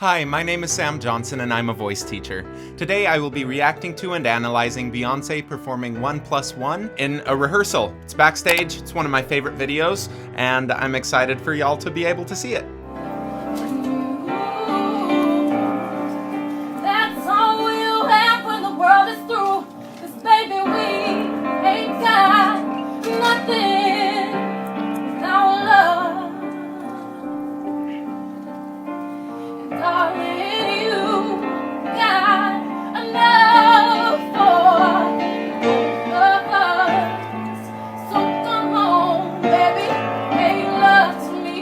Hi, my name is Sam Johnson and I'm a voice teacher. Today I will be reacting to and analyzing Beyoncé performing 1+1 in a rehearsal. It's backstage, it's one of my favorite videos, and I'm excited for y'all to be able to see it. That's all we'll have when the world is through. 'Cause baby, we ain't got nothing without love. And darling, you got enough for us. So come on, baby, make love to me.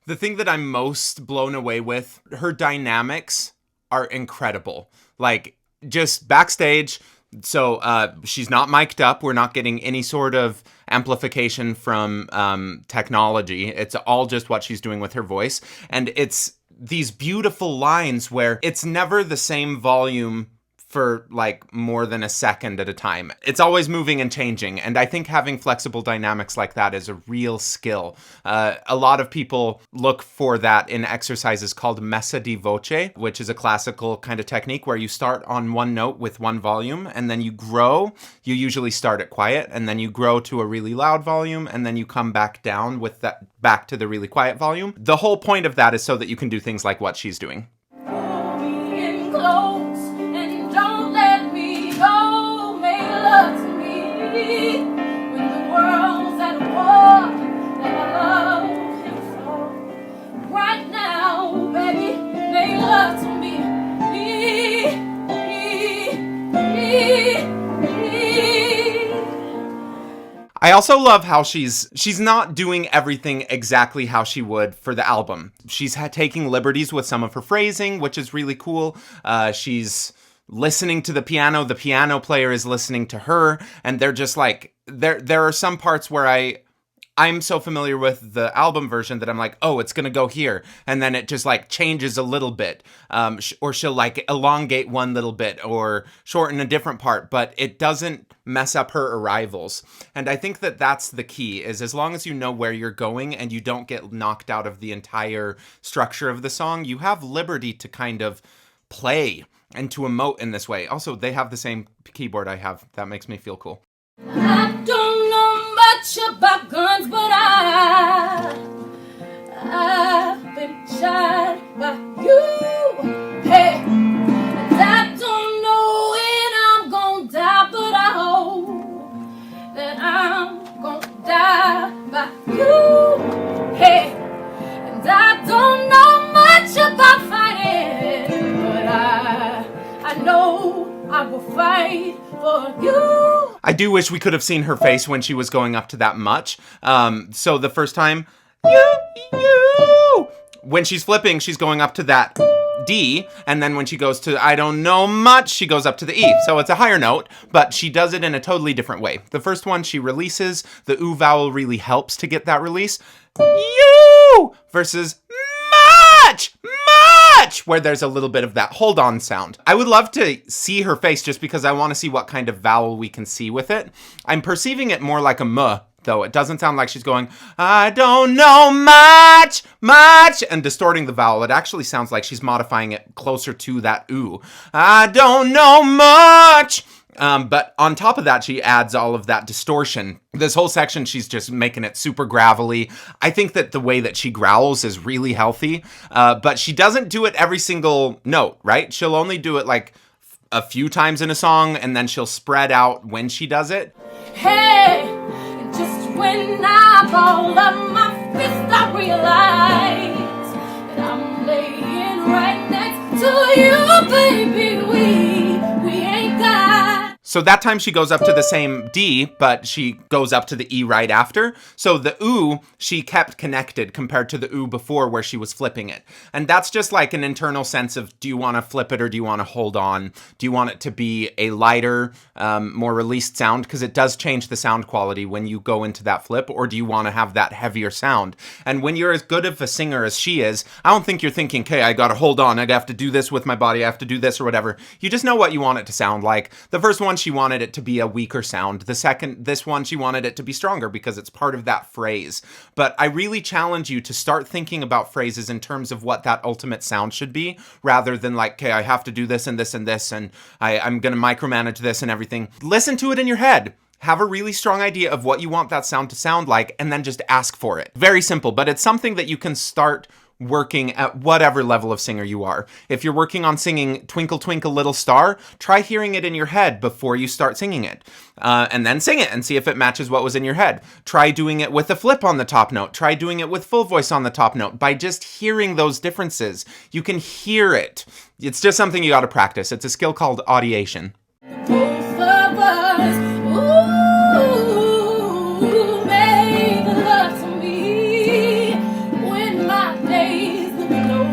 The thing that I'm most blown away with, her dynamics are incredible. Like, just backstage, so she's not mic'd up. We're not getting any sort of amplification from technology. It's all just what she's doing with her voice. And it's these beautiful lines where it's never the same volume for like more than a second at a time. It's always moving and changing, and I think having flexible dynamics like that is a real skill. A lot of people look for that in exercises called messa di voce, which is a classical kind of technique where you start on one note with one volume, and then you grow. You usually start at quiet, and then you grow to a really loud volume, and then you come back down with that back to the really quiet volume. The whole point of that is so that you can do things like what she's doing. Pull me in close and don't let me go. Make love to me when the world's at war. And I love him so. Right now, baby, make love to me. I also love how she's not doing everything exactly how she would for the album. She's taking liberties with some of her phrasing, which is really cool. She's listening to the piano player is listening to her, and they're just like, there are some parts where I'm so familiar with the album version that I'm like, oh, it's gonna go here, and then it just like changes a little bit, or she'll like elongate one little bit or shorten a different part, but it doesn't mess up her arrivals. And I think that that's the key, is as long as you know where you're going and you don't get knocked out of the entire structure of the song, you have liberty to kind of play and to emote in this way. Also, they have the same keyboard I have. That makes me feel cool. I don't know much about guns, but I've been shot by you. Hey, and I don't know when I'm gonna die, but I hope that I'm gonna die by you. Hey, and I don't know much about fighting, but I know I will fight for you. I do wish we could have seen her face when she was going up to that much. So the first time, when she's flipping, she's going up to that D, and then when she goes to I don't know much, she goes up to the E. So it's a higher note, but she does it in a totally different way. The first one, she releases. The oo vowel really helps to get that release. You versus much, where there's a little bit of that hold on sound. I would love to see her face just because I want to see what kind of vowel we can see with it. I'm perceiving it more like a M, though. It doesn't sound like she's going, I don't know much, and distorting the vowel. It actually sounds like she's modifying it closer to that oo. I don't know much. But on top of that, she adds all of that distortion. This whole section, she's just making it super gravelly. I think that the way that she growls is really healthy, but she doesn't do it every single note, right? She'll only do it like a few times in a song, and then she'll spread out when she does it. Hey, just when I ball up my fist, I realize that I'm laying right next to you, baby. We ain't got. So that time she goes up to the same D, but she goes up to the E right after. So the oo, she kept connected compared to the oo before where she was flipping it. And that's just like an internal sense of, do you want to flip it or do you want to hold on? Do you want it to be a lighter, more released sound? Because it does change the sound quality when you go into that flip. Or do you want to have that heavier sound? And when you're as good of a singer as she is, I don't think you're thinking, okay, I got to hold on. I have to do this with my body. I have to do this or whatever. You just know what you want it to sound like. The first one, she wanted it to be a weaker sound. This one, she wanted it to be stronger because it's part of that phrase. But I really challenge you to start thinking about phrases in terms of what that ultimate sound should be, rather than like, okay, I have to do this and this and this, and I'm going to micromanage this and everything. Listen to it in your head. Have a really strong idea of what you want that sound to sound like, and then just ask for it. Very simple, but it's something that you can start working at whatever level of singer you are. If you're working on singing Twinkle Twinkle Little Star, try hearing it in your head before you start singing it. And then sing it and see if it matches what was in your head. Try doing it with a flip on the top note. Try doing it with full voice on the top note. By just hearing those differences, you can hear it. It's just something you got to practice. It's a skill called audiation. Both of us, ooh, make love to me when my days look low.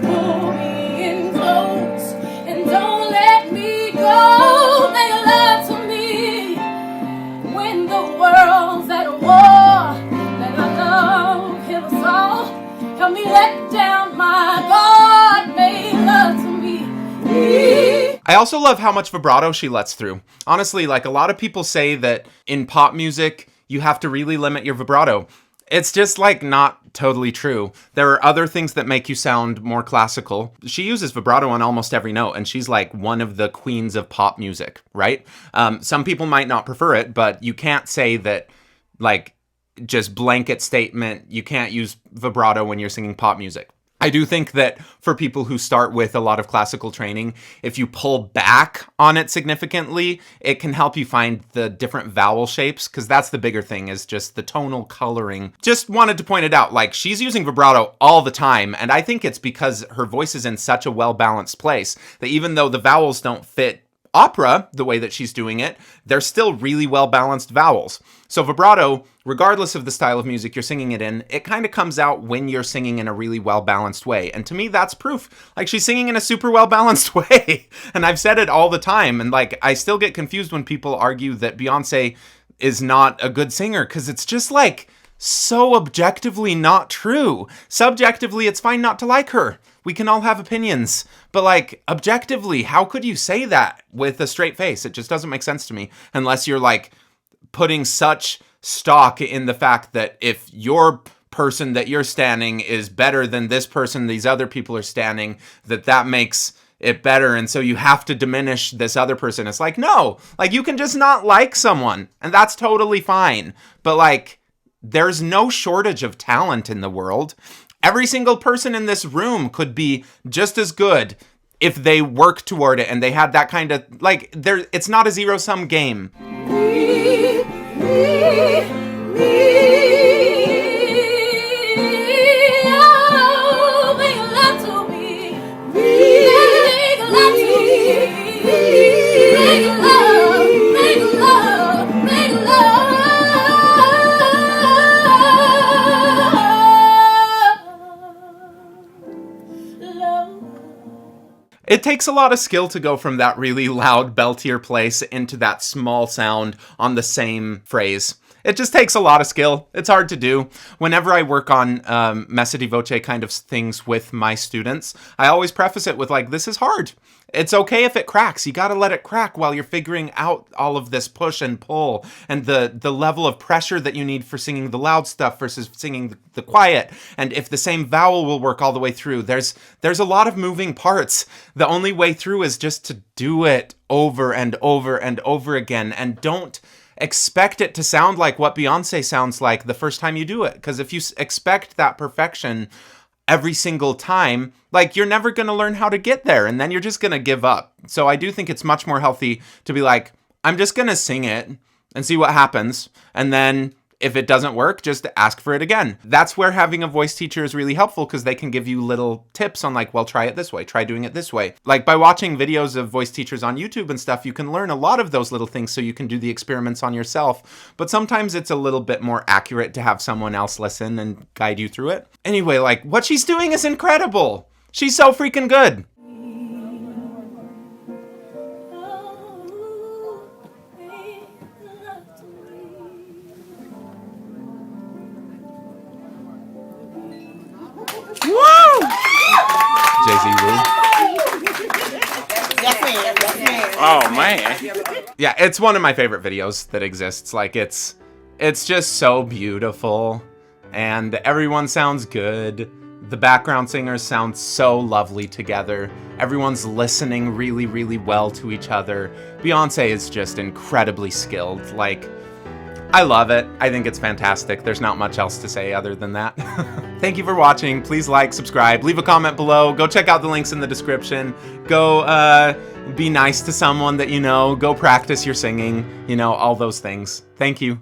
Pull me in close and don't let me go. Make love to me when the world's at war. Let our love heal us all. Help me let down my guard. Make love to me. I also love how much vibrato she lets through. Honestly, like a lot of people say that in pop music, you have to really limit your vibrato. It's just like not totally true. There are other things that make you sound more classical. She uses vibrato on almost every note, and she's like one of the queens of pop music, right? Some people might not prefer it, but you can't say that like just blanket statement, you can't use vibrato when you're singing pop music. I do think that for people who start with a lot of classical training, if you pull back on it significantly, it can help you find the different vowel shapes, because that's the bigger thing, is just the tonal coloring. Just wanted to point it out, like she's using vibrato all the time, and I think it's because her voice is in such a well-balanced place that even though the vowels don't fit opera the way that she's doing it, they're still really well-balanced vowels. So vibrato, regardless of the style of music you're singing it in, it kind of comes out when you're singing in a really well-balanced way. And to me, that's proof. Like, she's singing in a super well-balanced way. And I've said it all the time. And like, I still get confused when people argue that Beyoncé is not a good singer, because it's just like so objectively not true. Subjectively, it's fine not to like her. We can all have opinions. But like, objectively, how could you say that with a straight face? It just doesn't make sense to me, unless you're like putting such stock in the fact that if your person that you're standing is better than this person these other people are standing, that makes it better, and so you have to diminish this other person. It's like, no, like you can just not like someone, and that's totally fine. But like, there's no shortage of talent in the world. Every single person in this room could be just as good if they work toward it and they had that kind of, like, it's not a zero-sum game. It takes a lot of skill to go from that really loud, beltier place into that small sound on the same phrase. It just takes a lot of skill. It's hard to do. Whenever I work on messa di voce kind of things with my students, I always preface it with like, this is hard. It's okay if it cracks. You got to let it crack while you're figuring out all of this push and pull and the level of pressure that you need for singing the loud stuff versus singing the quiet. And if the same vowel will work all the way through. There's a lot of moving parts. The only way through is just to do it over and over and over again. And don't expect it to sound like what Beyoncé sounds like the first time you do it. Because if you expect that perfection every single time, like, you're never going to learn how to get there, and then you're just going to give up. So I do think it's much more healthy to be like, I'm just going to sing it and see what happens. And then if it doesn't work, just ask for it again. That's where having a voice teacher is really helpful, because they can give you little tips on like, well, try it this way, try doing it this way. Like, by watching videos of voice teachers on YouTube and stuff, you can learn a lot of those little things so you can do the experiments on yourself. But sometimes it's a little bit more accurate to have someone else listen and guide you through it. Anyway, like, what she's doing is incredible. She's so freaking good. Yes, ma'am. Yes, ma'am. Oh man. Yeah, it's one of my favorite videos that exists. Like, it's just so beautiful, and everyone sounds good. The background singers sound so lovely together. Everyone's listening really, really well to each other. Beyoncé is just incredibly skilled. Like, I love it. I think it's fantastic. There's not much else to say other than that. Thank you for watching. Please like, subscribe, leave a comment below. Go check out the links in the description. Go be nice to someone that you know. Go practice your singing. You know, all those things. Thank you.